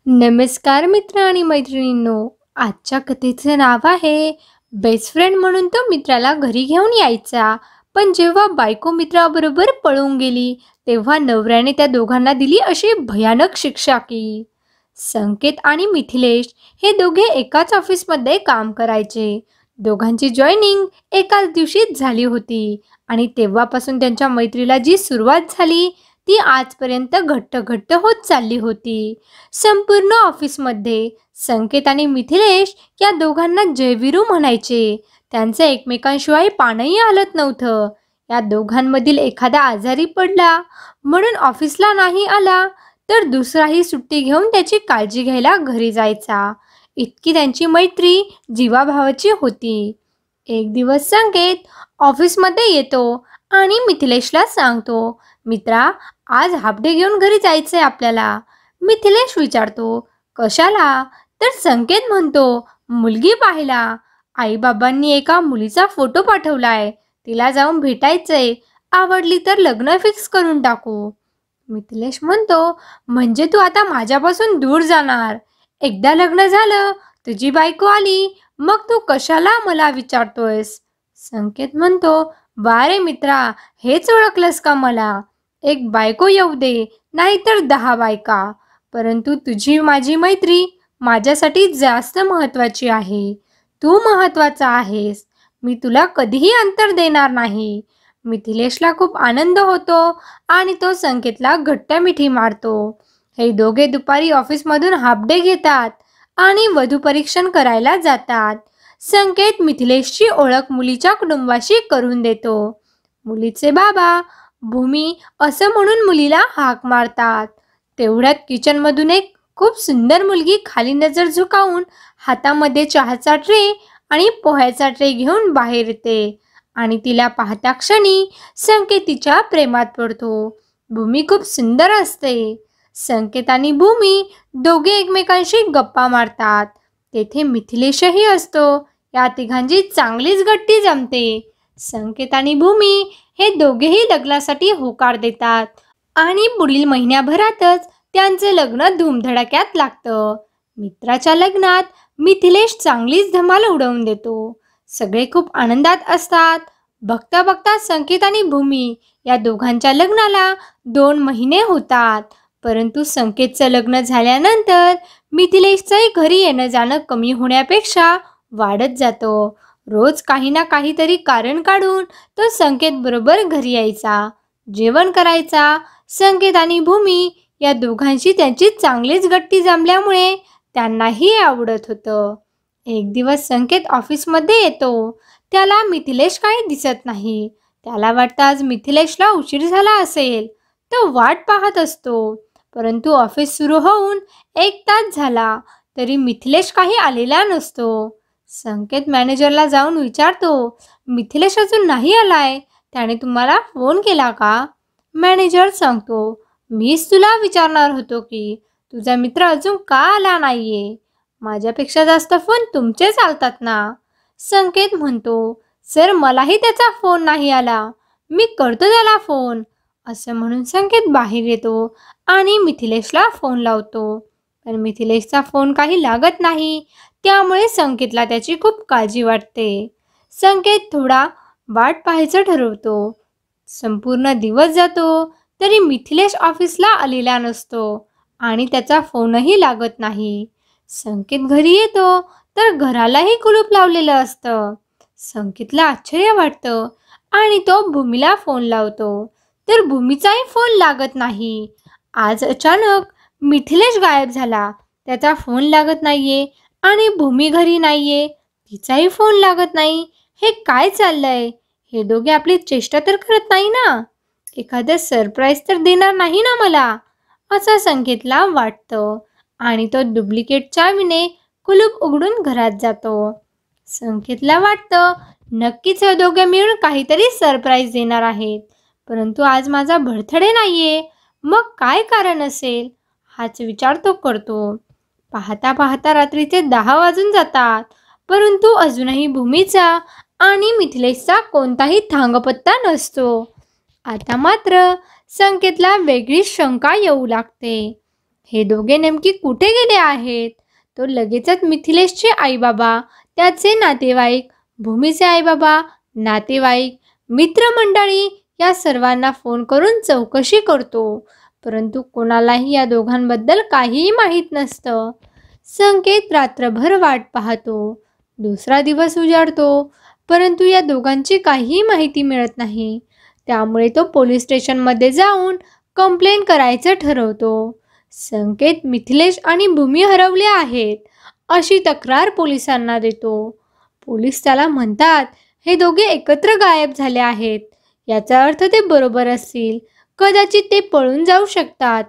नमस्कार मित्र आणि मैत्रिणींनो. आजच्या कथेचं नाव आहे बेस्ट फ्रेंड. म्हणून तो मित्राला घरी घेऊन यायचा, पण जेव्हा बायको मित्राबरोबर पळून गेली तेव्हा नवऱ्याने त्या दोघांना दिली अशी भयानक शिक्षा की संकेत आणि मिथिलेश हे दोघे एकाच ऑफिसमध्ये काम करायचे. दोघांची जॉईनिंग एकाच दिवशीच झाली होती आणि तेव्हापासून त्यांच्या मैत्रीला जी सुरुवात झाली ती आजपर्यंत घट्ट घट्ट होत चालली होती. संपूर्ण ऑफिसमध्ये संकेत आणि मिथिलेश या दोघांना जयवीरू म्हणायचे. त्यांचं एकमेकांशिवाय पानही हलत नव्हतं. या दोघांमधील एखादा आजारी पडला म्हणून ऑफिसला नाही आला तर दुसराही सुट्टी घेऊन त्याची काळजी घ्यायला घरी जायचा. इतकी त्यांची मैत्री जीवाभावाची होती. एक दिवस संकेत ऑफिसमध्ये येतो आणि मिथिलेशला सांगतो, मित्रा, आज हाफ डे घेऊन घरी जायचंय आपल्याला. मिथिलेश विचारतो, कशाला? तर संकेत म्हणतो, मुलगी पाहायला. आईबाबांनी एका मुलीचा फोटो पाठवलाय, तिला जाऊन भेटायचंय. आवडली तर लग्न फिक्स करून टाकू. मिथिलेश म्हणतो, म्हणजे तू आता माझ्यापासून दूर जाणार? एकदा लग्न झालं, तुझी बायको आली, मग तू कशाला मला विचारतोयस? संकेत म्हणतो, वा रे मित्रा, हेच ओळखलंस का मला? एक बायको येऊ दे, नाहीतर 10 बायका, परंतु तुझी माझी मैत्री माझ्यासाठी जास्त महत्त्वाची आहे. तू महत्त्वाचा आहेस. मी तुला कधीही अंतर देणार नाही. मिथिलेशला खूप आनंद होतो आणि तो संकेतला घट्ट मिठी मारतो. हे दोघे दुपारी ऑफिसमधून हाफ डे घेतात आणि वधू परीक्षण करायला जातात. संकेत मिथिलेशची ओळख मुलीच्या कुटुंबाशी करून देतो. मुलीचे बाबा भूमी असं म्हणून मुलीला हाक मारतात. तेवढ्यात किचनमधून एक खूप सुंदर मुलगी खाली नजर झुकावून हातामध्ये चहाचा ट्रे आणि पोह्याचा ट्रे घेऊन बाहेर येते आणि तिला पाहता क्षणी संकेत तिच्या प्रेमात पडतो. भूमी खूप सुंदर असते. संकेत आणि भूमी दोघे एकमेकांशी गप्पा मारतात. तेथे मिथिलेशही असतो. या तिघांची चांगलीच गट्टी जमते. संकेत आणि भूमी हे दोघेही लग्नासाठी होकार देतात आणि पुढील महिन्याभरातच त्यांचे लग्न धूमधडाक्यात लागतं. मित्राच्या लग्नात मिथिलेश चांगलीच धमाल उडवून देतो. सगळे खूप आनंदात असतात. बघता बघता संकेत आणि भूमी या दोघांच्या लग्नाला 2 महिने होतात. परंतु संकेतचं लग्न झाल्यानंतर मिथिलेशचंही घरी येणं जाणं कमी होण्यापेक्षा वाढत जातो. रोज काही ना काहीतरी कारण काढून तो संकेत बरोबर घरी यायचा, जेवण करायचा. संकेत आणि भूमी या दोघांशी त्यांची चांगलीच गट्टी जमल्यामुळे त्यांनाही आवडत होतं. एक दिवस संकेत ऑफिसमध्ये येतो. त्याला मिथिलेश काही दिसत नाही. त्याला वाटतं आज मिथिलेशला उशीर झाला असेल. तो वाट पाहत असतो. परंतु ऑफिस सुरू होऊन 1 तास झाला तरी मिथिलेश काही आलेला नसतो. संकेत मॅनेजरला जाऊन विचारतो, मिथिलेश अजून नाही आलाय, त्याने तुम्हाला फोन केला का? मॅनेजर सांगतो, मीच तुला विचारणार होतो की तुझा मित्र अजून का आला नाहीये. माझ्यापेक्षा जास्त फोन तुमचे चालतात ना. संकेत म्हणतो, सर, मलाही त्याचा फोन नाही आला, मी करतो त्याला फोन. असं म्हणून संकेत बाहेर येतो आणि मिथिलेशला फोन लावतो. पण मिथिलेशचा फोन काही लागत नाही. त्यामुळे संकेतला त्याची खूप काळजी वाटते. संकेत थोडा वाट पाहायचं ठरवतो. संपूर्ण दिवस जातो तरी मिथिलेश ऑफिसला आलेला नसतो आणि त्याचा फोनही लागत नाही. संकेत घरी येतो तर घरालाही कुलूप लावलेलं असतं. संकेतला आश्चर्य वाटतं आणि तो भूमीला फोन लावतो तर भूमीचाही फोन लागत नाही. आज अचानक मिथिलेश गायब झाला. त्याचा फोन लागत नाहीये आणि भूमी घरी नाहीये, तिचाही फोन लागत नाही. हे काय चाललंय? हे दोघे आपली चेष्टा तर करत नाही ना? एखादं सरप्राईज तर देणार नाही ना मला? असं संकेतला वाटतं आणि तो डुप्लिकेट चावीने कुलूप उघडून घरात जातो. संकेतला वाटतं, नक्कीच हे दोघे मिळून काहीतरी सरप्राईज देणार आहेत. परंतु आज माझा बर्थडे नाहीये, मग काय कारण असेल? हाच विचार तो करतो. पाहता पाहता रात्रीचे 10 वाजून जातात. परंतु अजूनही भूमीचा आणि मिथिलेशचा कोणताही थांगपत्ता नसतो. आता मात्र संकेतला वेगळी शंका येऊ लागते. हे दोघे नेमकी कुठे गेले आहेत? तो लगेचच मिथिलेशचे आईबाबा, त्याचे नातेवाईक, भूमीचे आईबाबा, नातेवाईक, मित्रमंडळी या सर्वांना फोन करून चौकशी करतो. परंतु कोणालाही या दोघांबद्दल काहीही माहीत नसतं. संकेत रात्रभर वाट पाहतो. दुसरा दिवस उजाडतो, परंतु या दोघांची काहीही माहिती मिळत नाही. त्यामुळे तो पोलीस स्टेशनमध्ये जाऊन कंप्लेंट करायचं ठरवतो. संकेत मिथिलेश आणि भूमी हरवले आहेत अशी तक्रार पोलिसांना देतो. पोलीस त्याला म्हणतात, हे दोघे एकत्र गायब झाले आहेत. याचा अर्थ ते बरोबर असतील. कदाचित ते पळून जाऊ शकतात.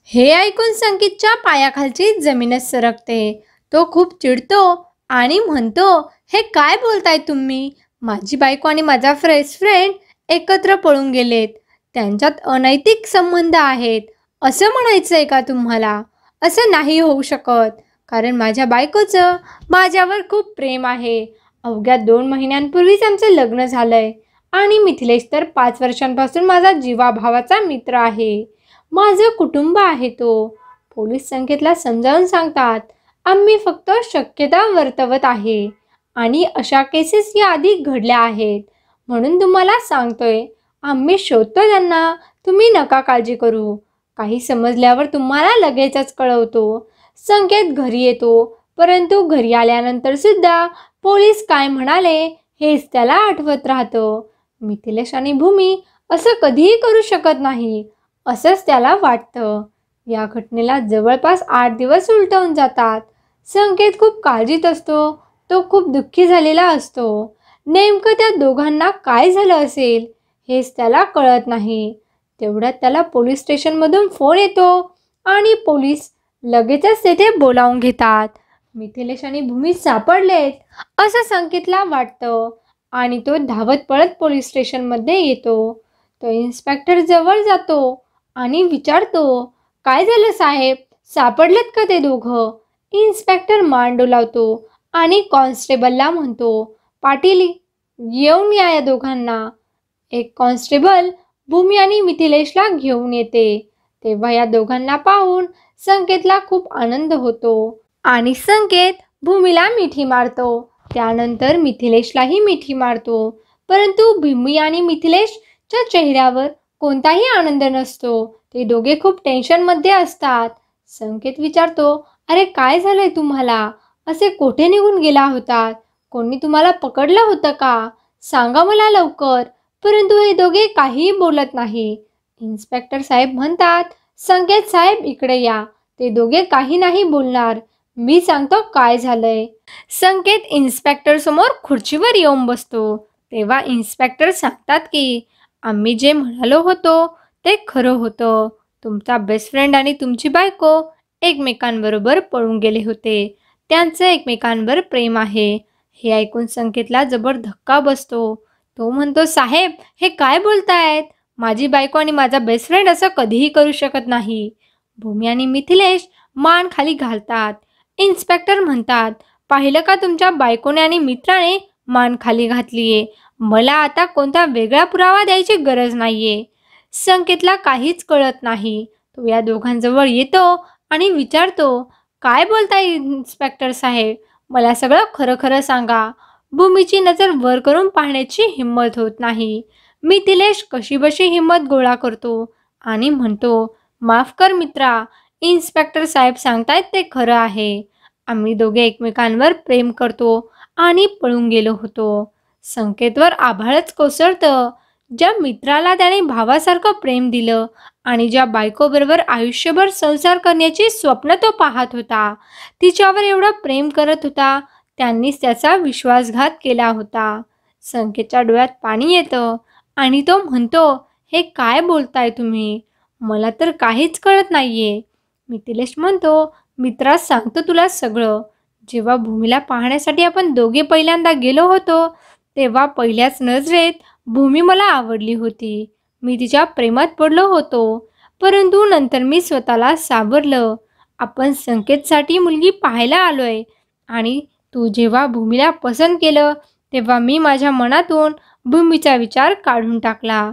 हे ऐकून संकेतच्या पायाखालची जमीनच सरकते. तो खूप चिडतो आणि म्हणतो, हे काय बोलताय तुम्ही? माझी बायको आणि माझा बेस्ट फ्रेंड एकत्र पळून गेलेत. त्यांच्यात अनैतिक संबंध आहेत असं म्हणायचंय का तुम्हाला? असं नाही होऊ शकत, कारण माझ्या बायकोचं माझ्यावर खूप प्रेम आहे. अवघ्या 2 महिन्यांपूर्वीच आमचं लग्न झालंय आणि मिथिलेश तर 5 वर्षांपासून माझा जीवाभावाचा मित्र आहे. माझं कुटुंब आहे तो. पोलीस संकेतला समजावून सांगतात, आम्ही फक्त शक्यता वर्तवत आहे आणि अशा केसेस या आधी घडल्या आहेत म्हणून तुम्हाला सांगतोय. आम्ही शोधतो त्यांना, तुम्ही नका काळजी करू. काही समजल्यावर तुम्हाला लगेचच कळवतो. संकेत घरी येतो, परंतु घरी आल्यानंतर सुद्धा पोलीस काय म्हणाले हेच त्याला आठवत राहतं. मिथिलेश आणि भूमी असं कधीही करू शकत नाही असंच त्याला वाटतं. या घटनेला जवळपास 8 दिवस उलटवून जातात. संकेत खूप काळजीत असतो. तो खूप दुःखी झालेला असतो. नेमकं त्या दोघांना काय झालं असेल हेच त्याला कळत नाही. तेवढ्यात त्याला पोलीस स्टेशनमधून फोन येतो आणि पोलीस लगेचच तेथे बोलावून घेतात. मिथिलेश आणि भूमी सापडलेत असं संकेतला वाटतं आणि तो धावत पळत पोलीस स्टेशनमध्ये येतो. तो इन्स्पेक्टर जवळ जातो आणि विचारतो, काय झालं साहेब? सापडलेत का ते दोघं? इन्स्पेक्टर मान डोलावतो आणि कॉन्स्टेबलला म्हणतो, पाटील येऊन या दोघांना. एक कॉन्स्टेबल भूमी आणि मिथिलेशला घेऊन येते. तेव्हा या दोघांना पाहून संकेतला खूप आनंद होतो आणि संकेत भूमीला मिठी मारतो. त्यानंतर मिथिलेशलाही मिठी मारतो. परंतु भूमी आणि मिथिलेशच्या चेहऱ्यावर कोणताही आनंद नसतो. ते दोघे खूप टेन्शनमध्ये असतात. संकेत विचारतो, अरे काय झालंय तुम्हाला? असे कोठे निघून गेला होतात? कोणी तुम्हाला पकडलं होतं का? सांगा मला लवकर. परंतु हे दोघे काहीही बोलत नाही. इन्स्पेक्टर साहेब म्हणतात, संकेत साहेब इकडे या. ते दोघे काही नाही बोलणार. मी सांगतो काय झालंय. संकेत इन्स्पेक्टर समोर खुर्चीवर येऊन बसतो. तेव्हा इन्स्पेक्टर सांगतात की आम्ही जे म्हणालो होतो ते खरं होतं. तुमचा बेस्ट फ्रेंड आणि तुमची बायको एकमेकांबरोबर पळून गेले होते. त्यांचं एकमेकांवर प्रेम आहे. हे ऐकून संकेतला जबर धक्का बसतो. तो म्हणतो, साहेब हे काय बोलतायत? माझी बायको आणि माझा बेस्ट फ्रेंड असं कधीही करू शकत नाही. भूमी आणि मिथिलेश मान खाली घालतात. इन्स्पेक्टर म्हणतात, पाहिलं का तुमच्या बायकोने आणि मित्राने मान खाली घातलीये. मला आता कोणता वेगळा पुरावा द्यायची गरज नाहीये. संकेतला काहीच कळत नाही. तो या दोघांजवळ येतो आणि विचारतो, काय बोलताय इन्स्पेक्टर साहेब? मला सगळं खरं खरं सांगा. भूमीची नजर वर करून पाहण्याची हिंमत होत नाही. मिथिलेश कशीबशी हिंमत गोळा करतो आणि म्हणतो, माफ कर मित्रा, इन्स्पेक्टर साहेब सांगतायत ते खरं आहे. आम्ही दोघे एकमेकांवर प्रेम करतो आणि पळून गेलो होतो. संकेतवर आभाळच कोसळतं. ज्या मित्राला त्याने भावासारखं प्रेम दिलं आणि ज्या बायकोबरोबर आयुष्यभर संसार करण्याची स्वप्न तो पाहत होता, तिच्यावर एवढं प्रेम करत होता, त्यांनीच त्याचा विश्वासघात केला होता. संकेतच्या डोळ्यात पाणी येतं आणि तो म्हणतो, हे काय बोलताय तुम्ही? मला तर काहीच कळत नाहीये. मिथिलेश म्हणतो, मित्रा सांगतो तुला सगळं. जेव्हा भूमीला पाहण्यासाठी आपण दोघे पहिल्यांदा गेलो होतो तेव्हा पहिल्याच नजरेत भूमी मला आवडली होती. मी तिच्या प्रेमात पडलो होतो. परंतु नंतर मी स्वतःला सावरलं. आपण संकेतसाठी मुलगी पाहायला आलोय आणि तू जेव्हा भूमीला पसंत केलं तेव्हा मी माझ्या मनातून भूमीचा विचार काढून टाकला.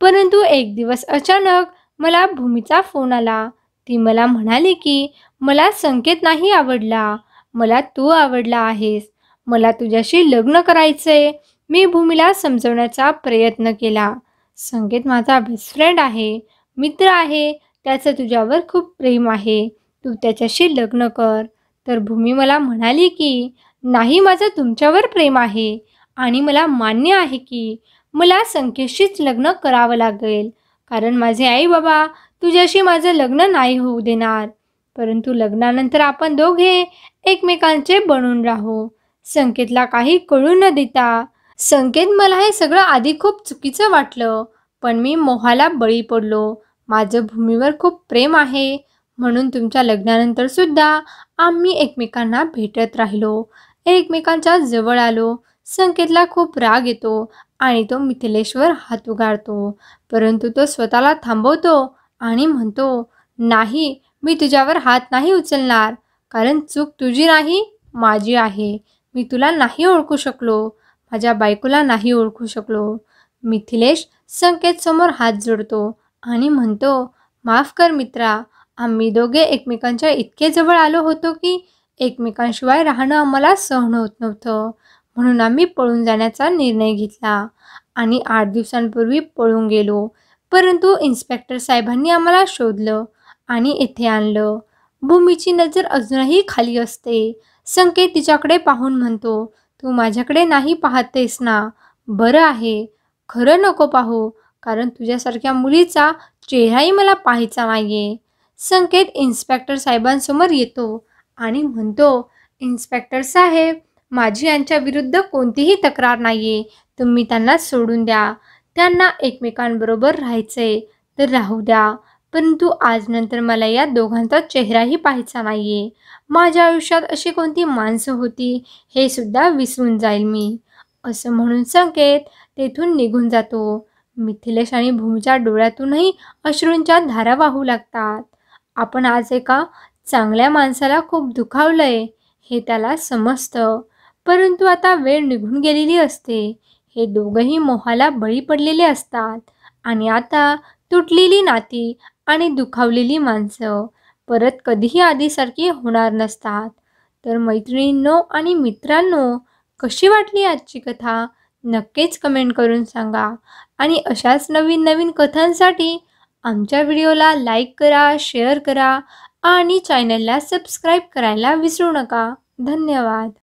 परंतु एक दिवस अचानक मला भूमीचा फोन आला. ती मला म्हणाली की मला संकेत नाही आवडला, मला तू आवडला आहेस, मला तुझ्याशी लग्न करायचंय. मी भूमीला समजवण्याचा प्रयत्न केला. संकेत माझा बेस्ट फ्रेंड आहे, मित्र आहे, त्याचं तुझ्यावर खूप प्रेम आहे, तू त्याच्याशी लग्न कर. तर भूमी मला म्हणाली की नाही, माझं तुमच्यावर प्रेम आहे आणि मला मान्य आहे की मला संकेतशीच लग्न करावं लागेल, कारण माझे आई बाबा तुझ्याशी माझं लग्न नाही होऊ देणार. परंतु लग्नानंतर आपण दोघे एकमेकांचे बनून राहू. संकेतला काही कळू न देता, संकेत मला हे सगळं आधी खूप चुकीचं वाटलं, पण मी मोहाला बळी पडलो. माझं भूमीवर खूप प्रेम आहे, म्हणून तुमच्या लग्नानंतर सुद्धा आम्ही एकमेकांना भेटत राहिलो, एकमेकांच्या जवळ आलो. संकेतला खूप राग येतो आणि तो मिथिलेशवर हात उगारतो, परंतु तो स्वतःला थांबवतो आणि म्हणतो, नाही, मी तुझ्यावर हात नाही उचलणार, कारण चूक तुझी नाही, माझी आहे. मी तुला नाही ओळखू शकलो, माझ्या बायकोला नाही ओळखू शकलो. मिथिलेश संकेतसमोर हात जोडतो आणि म्हणतो, माफ कर मित्रा, आम्ही दोघे एकमेकांच्या इतके जवळ आलो होतो की एकमेकांशिवाय राहणं आम्हाला सहन होत नव्हतं, म्हणून आम्ही पळून जाण्याचा निर्णय घेतला आणि 8 दिवसांपूर्वी पळून गेलो. परंतु इन्स्पेक्टर साहेबांनी आम्हाला शोधलं आणि येथे आणलं. भूमीची नजर अजूनही खाली असते. संकेत तिच्याकडे पाहून म्हणतो, तू माझ्याकडे नाही पाहतेस ना? बरं आहे, खरं नको पाहू, कारण तुझ्यासारख्या मुलीचा चेहराही मला पाहायचा नाहीये. संकेत इन्स्पेक्टर साहेबांसमोर येतो आणि म्हणतो, इन्स्पेक्टर साहेब, माझी यांच्या विरुद्ध कोणतीही तक्रार नाहीये, तुम्ही त्यांना सोडून द्या. त्यांना एकमेकांबरोबर राहायचंय तर राहू द्या, परंतु आजनंतर मला या दोघांचा चेहराही पाहायचा नाहीये. माझ्या आयुष्यात अशी कोणती माणसं होती हे सुद्धा विसरून जाईल मी. असं म्हणून संकेत तेथून निघून जातो. मिथिलेश आणि भूमीच्या डोळ्यातूनही अश्रूंच्या धारा वाहू लागतात. आपण आज एका चांगल्या माणसाला खूप दुखावलंय हे त्याला समजतं, परंतु आता वेळ निघून गेलेली असते. हे दोघंही मोहाला बळी पडलेले असतात आणि आता तुटलेली नाती आणि दुखावलेली माणसं परत कधीही आधीसारखी होणार नसतात. तर मैत्रिणींनो आणि मित्रांनो, कशी वाटली आजची कथा? नक्कीच कमेंट करून सांगा आणि अशाच नवीन नवीन कथांसाठी आमच्या व्हिडिओला लाईक करा, शेअर करा आणि चॅनलला सबस्क्राईब करायला विसरू नका. धन्यवाद.